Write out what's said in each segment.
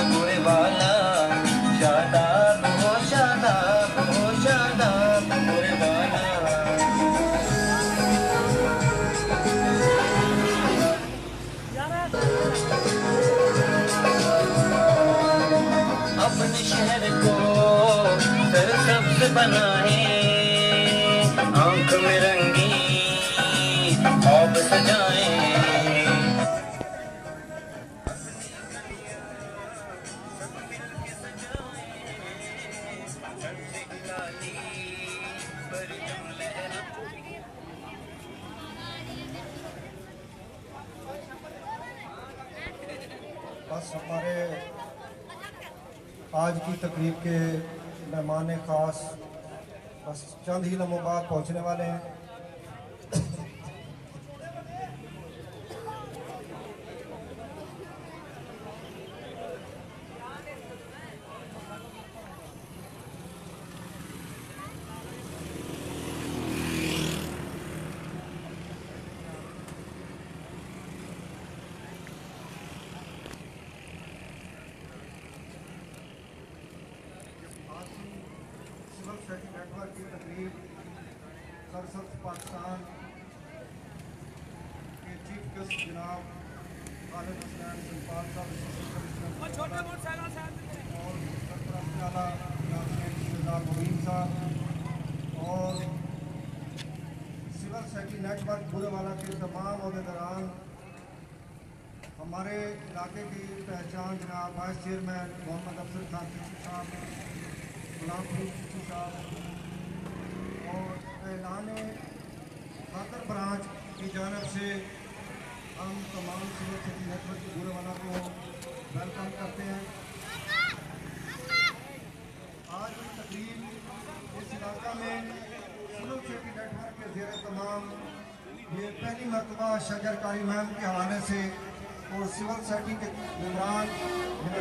गोरे वाला, शादाब हो शादाब हो शादाब गोरे वाला। अपने शहर को सरसब्ज बनाए, आंख में रंगी ख्वाब सजाए। बस हमारे आज की तकरीब के मेहमान ख़ास बस चंद ही लम्हों बाद पहुँचने वाले हैं। नेटवर्क की तकरीब सरसब्ज पाकिस्तान के चीफ गेस्ट जनाब खालिद हसनैन सिंपाल साहब और सरदार मुबीन साहब और सिविल सोसाइटी नेटवर्क बुरेवाला के तमाम अहदेदारान, हमारे इलाके की पहचान जनाब वाइस चेयरमैन मोहम्मद अफसर खान साहब, गुलाम फरीद साहब और ऐलान खातर ब्रांच की जानब से हम तमाम सिविल सोसाइटी नेटवर्क के बुरेवाला को वेलकम करते हैं। आज की तकरीब इस इलाका में सिविल सोसाइटी नेटवर्क के ज़ेर तमाम ये पहली मरतबा शजरकारी मुहिम के हवाले से और सिविल सोसाइटी के मेम्बरान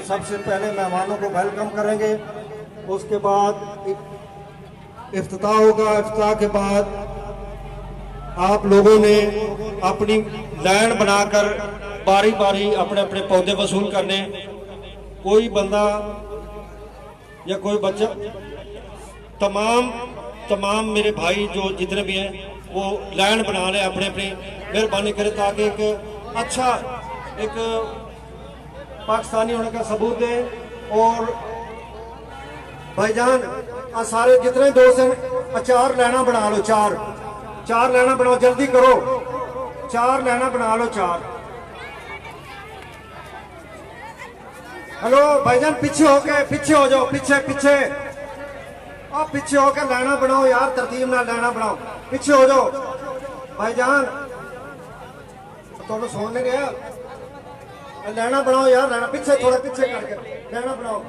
सबसे पहले मेहमानों को वेलकम करेंगे। उसके बाद इफ्तिताह होगा। इफ्तिताह के बाद आप लोगों ने अपनी लाइन बनाकर बारी बारी अपने अपने पौधे वसूल करने। कोई बंदा या कोई बच्चा, तमाम मेरे भाई जो जितने भी हैं वो लाइन बना लें, अपने अपनी मेहरबानी करें ताकि एक अच्छा एक पाकिस्तानी होने का सबूत दें। और भाईजान सारे जितने दोस्त हैं चार लाइना बना लो, चार लाइना बनाओ, जल्दी करो, चार लाइना बना लो, चार। हेलो भाईजान पीछे हो जाओ, पीछे आप पीछे होकर लाइना बनाओ यार, तरतीब ना लाइना बनाओ, पीछे हो जाओ भाईजान। तो सुन नहीं गया, लाइना बनाओ यार, लाइना पीछे, थोड़ा पीछे करके लाइना बनाओ।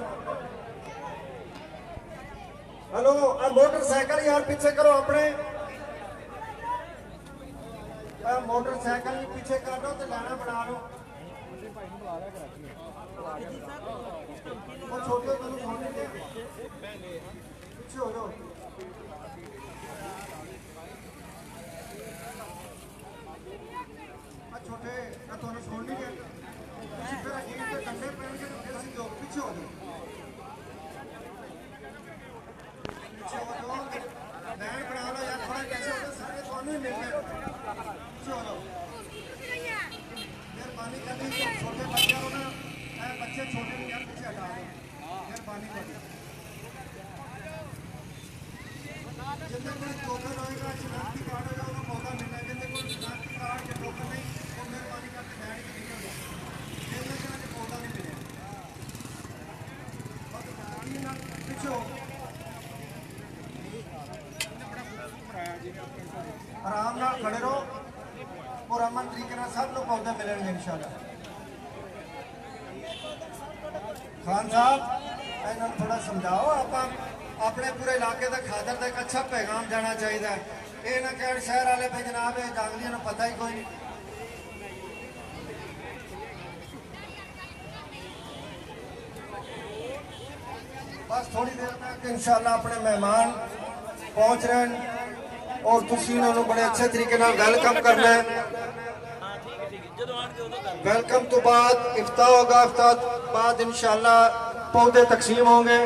हेलो मोटरसाइकिल यार पीछे करो, अपने मोटरसाइकिल पीछे कर दो तो लाना बना लो। छोटे पीछे हो जाओ। छोटे थोड़ा छोड़ नहीं गए, कंधे पहन के पीछे हो जाओ, लाइन बना लो यार, थोड़ा कैसे होता सारे दोनों ही मिल गए। मेहरबानी कर दी, छोटे बच्चे हो ना, बच्चे छोटे नहीं यार, पीछे हटा दो, मेहरबानी कर दी। जितने कोई टोकन होगा, शनाख्ती कार्ड होगा, उनको मौका मिलना है। जितने कोई शनाख्ती कार्ड या टोकन नहीं, वो मेहरबानी करके बैठ के निकल दो, मौका नहीं मिलेगा। पीछे हो, आराम ना खड़े रहो और अमन तरीके से सब लोग पौधे मिलेंगे इंशाल्लाह। खान साहब इन्होंने थोड़ा समझाओ, आप अपने पूरे इलाके का खातर तक अच्छा पैगाम जाना चाहिए। ये ना कह शहर वाले भाई जनाब जांगलियों ने पता ही कोई नहीं। बस थोड़ी देर तक इंशाल्लाह अपने मेहमान पहुंच रहे हैं और तुम उन्होंने बड़े अच्छे तरीके वेलकम करना है। वेलकम तो बाद इफ्ताह होगा, इफ्ताह बाद इंशाल्लाह पौधे तकसीम होंगे।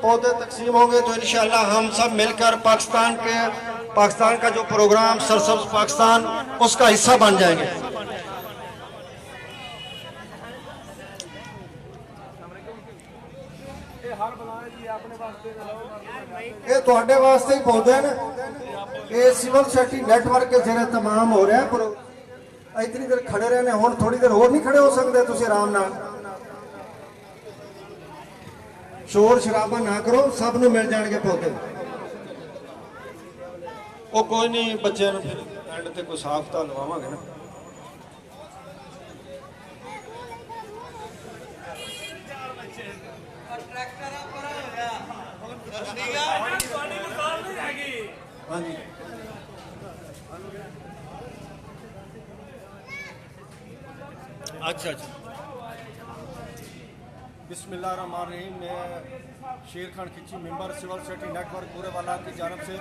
पौधे तकसीम होंगे तो इंशाल्लाह हम सब मिलकर पाकिस्तान का जो प्रोग्राम सरसब्ज पाकिस्तान उसका हिस्सा बन जाएंगे। ये थोड़े वास्ते ही पौधे ने, ये सिविल सोसाइटी नेटवर्क के जेरे तमाम हो रहा है। इतनी देर खड़े रहने, हुण थोड़ी देर होर नहीं खड़े हो सकते तुसीं आराम नाल? शोर शराबा ना करो, सब नूं मिल जाणगे पौधे। ਉਹ ਕੋਈ ਨਹੀਂ, ਬੱਚਿਆਂ ਨੂੰ ਫਿਰ ਐਂਡ ਤੇ ਕੋਈ ਸਾਫ ਤਾਂ ਲਵਾਵਾਂਗੇ ਨਾ। ਹਾਂਜੀ अच्छा अच्छा। बिस्मिल्लाहिर्रहमानिर्रहीम। मैं शेर खान खिची मेंबर सिविल सोसाइटी नेटवर्क पूरे वाला की जानब से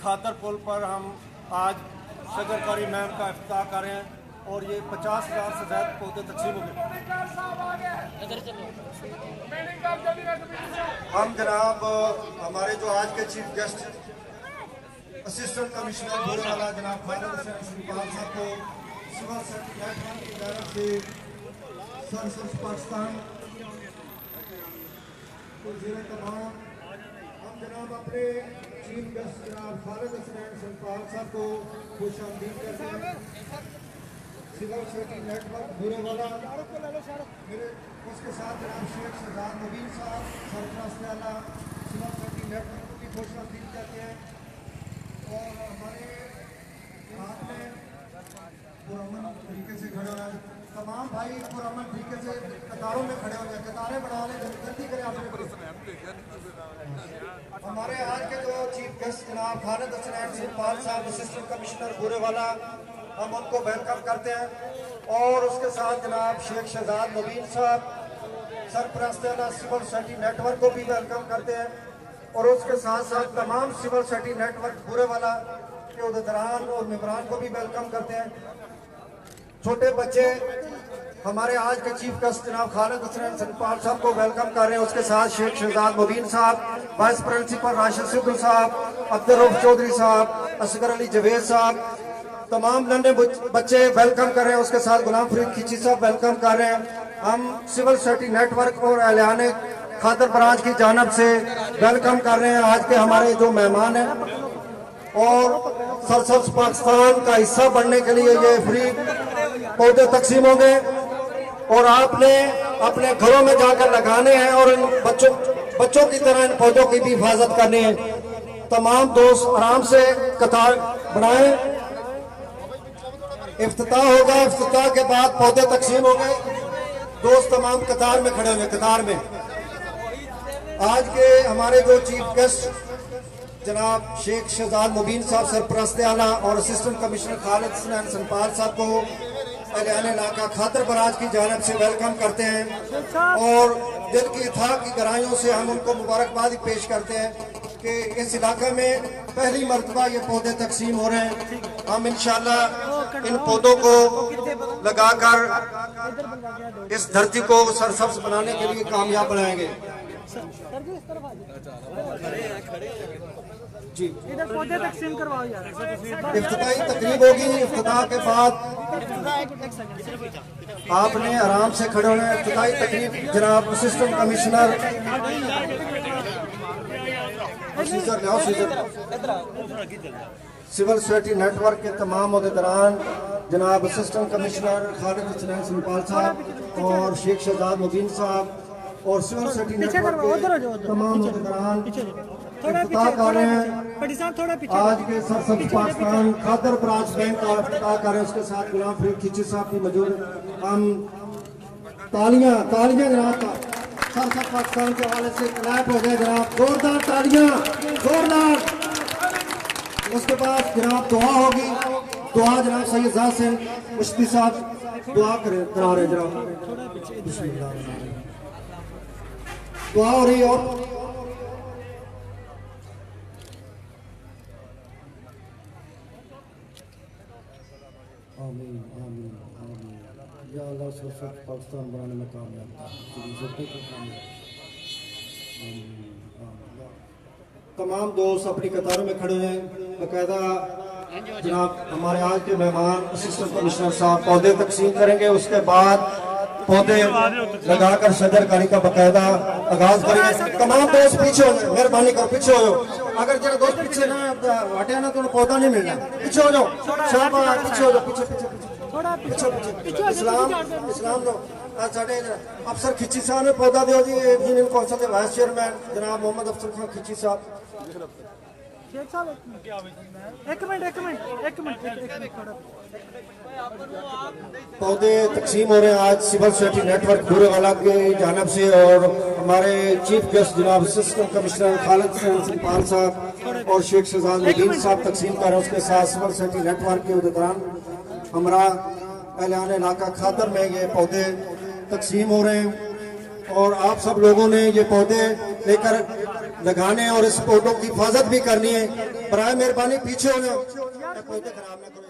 खातर पुल पर हम आज शजरकारी मैम का इफ्ताह कर रहे हैं और ये 50,000 से ज़्यादा पौधे तकसीम हो गए। हम जनाब हमारे जो आज के चीफ गेस्ट असिस्टेंट कमिश्नर पूरे वाला जनाब खालिद हुसैन श्रीपाल साहब को सिविल सोसाइटी नेटवर्क की जानब से सरसब्ज पाकिस्तान तमाम हम जनाब अपने चीफ गेस्ट जनाब खालिद हुसैन श्रीपाल साहब को खुश आमदीद करते हैं। सिविल सोसाइटी नेटवर्क बुरे वाला मेरे उसके साथ जनाब शेख शहजाद नबील साहब सरफराज आला सिविल सोसाइटी नेटवर्क को भी खुश आमदीद करते हैं। और हमारे हाथ में पुरअमन तरीके से खड़े हैं तमाम भाई, पुरअमन तरीके से कतारों में खड़े हो जाए, कतारें बना लें, जल्दी करें आपने। हमारे आज के जो चीफ गेस्ट जनाब खालिद हुसैन श्रीपाल साहब असिस्टेंट कमिश्नर बुरे वाला, हम उनको वेलकम करते हैं। और उसके साथ जनाब शेख शहजाद नबील साहब सरपरस्त सिविल सोसाइटी नेटवर्क को भी वेलकम करते हैं। और उसके साथ साथ तमाम सिविल सोसाइटी नेटवर्क बुरे वाला के उहदेदारान और मेंबरान को भी वेलकम करते हैं। छोटे बच्चे हमारे आज के चीफ गेस्ट जनाब खालिद हुसैन श्रीपाल साहब को वेलकम कर रहे हैं। उसके साथ शेख शहजाद मुबीन साहब, वाइस प्रिंसिपल राशिद सिद्धू साहब, अब्दुल रऊफ चौधरी साहब, असगर अली जवेद साहब, तमाम नन्हे बच्चे वेलकम कर रहे हैं। उसके साथ गुलाम फरीद खिची साहब वेलकम कर रहे हैं। हम सिविल सोसाइटी नेटवर्क और एहलियाने खातर ब्रांच की जानब से वेलकम कर रहे हैं आज के हमारे जो मेहमान हैं। और सरसब्ज पाकिस्तान का हिस्सा बनने के लिए ये फ्री पौधे तकसीम होंगे और आपने अपने घरों में जाकर लगाने हैं और इन बच्चों की तरह इन पौधों की भी हिफाजत करनी है। तमाम दोस्त आराम से कतार बनाएं। इफ्तिताह होगा, इफ्तिताह के बाद पौधे तकसीम होंगे। दोस्त तमाम कतार में खड़े हुए, कतार में। आज के हमारे जो चीफ गेस्ट जनाब शेख शहजाद मुबीन साहब सरपरस्त आला और असिस्टेंट कमिश्नर खालिद हुसैन श्रीपाल साहब को एहलियाने इलाका खातर बराज की जानब से वेलकम करते हैं। और दिल की इत्तेफाक की गहराइयों से हम उनको मुबारकबाद पेश करते हैं कि इस इलाके में पहली मरतबा ये पौधे तकसीम हो रहे हैं। हम इंशाल्लाह इन पौधों को लगाकर इस धरती को सरसब्ज बनाने के लिए कामयाब बनाएंगे। जी इधर पौधे तकसीम करवाओ यार। इफ्तिताही तकरीब होगी। इफ्तिताह के बाद आपने आराम से खड़े होना है। इफ्तिताही तकरीब जनाब assistant commissioner civil society network के तमाम उहदेदारान जनाब असिस्टेंट कमिश्नर खालिद हुसैन श्रीपाल साहब और शेख शहजाद मुबीन साहब और सिविल सोसाइटी नेटवर्क के तमाम उहदेदारान इफ्तिताह कर रहे हैं। आज के सरसब्ज पाकिस्तान खातर ब्रांच बैंक का इफ्तिताह कर रहे हैं। उसके साथ गुलाम फरीद खिची साहब भी मौजूद। हम तालियां जनाब का सरसब्ज पाकिस्तान के हवाले से क्लैप हो गए जनाब, जोरदार तालियां, जोरदार। उसके बाद जनाब दुआ होगी। दुआ जनाब सैयद जाहिद हुसैन मुश्ती साहब दुआ करा रहे जनाब। दुआ हो रही और आमीन आमीन आमीन। या अल्लाह स्वच्छ पाकिस्तान बनाने में कामयाब कर। तमाम दोस्त अपनी कतारों में खड़े हैं। बाकायदा जनाब हमारे आज के मेहमान असिस्टेंट कमिश्नर साहब पौधे तकसीम करेंगे, उसके बाद पौधे लगाकर शजरकारी का बाकायदा आगाज करेंगे। तमाम दोस्त पीछे हो जाओ, मेहरबानी कर पीछे हो जाओ। अगर जरा दोस्त पीछे ना हटे ना तो पौधा नहीं मिलना। पीछे हो जाओ, शाबाश, पीछे हो जाओ, पीछे पीछे पीछे पीछे। इस्लाम इस्लाम दो साढ़े अफसर खिची साहब ने पौधा दिया जी, यूनियन कौंसिल के वाइस चेयरमैन जनाब मोहम्मद अफसर खान खिची साहब। शेख साहब एक मिनट थोड़ा पौधे तकसीम हो रहे हैं आज सिविल सोसाइटी नेटवर्क बुरेवाला की जानब से, और हमारे चीफ गेस्ट जनाब असिस्टेंट कमिश्नर खालिद पाल साहब और शेख शहजाद नदीम साहब तकसीम कर रहे हैं। उसके साथ सिविल सोसाइटी नेटवर्क के उहदेदारान हमरा एलान इलाका खादर में ये पौधे तकसीम हो रहे हैं, और आप सब लोगों ने ये पौधे लेकर लगाने और इस पौधों की हिफाजत भी करनी है। बराए मेहरबानी पीछे हो जाओ, पौधे खराब ना करो।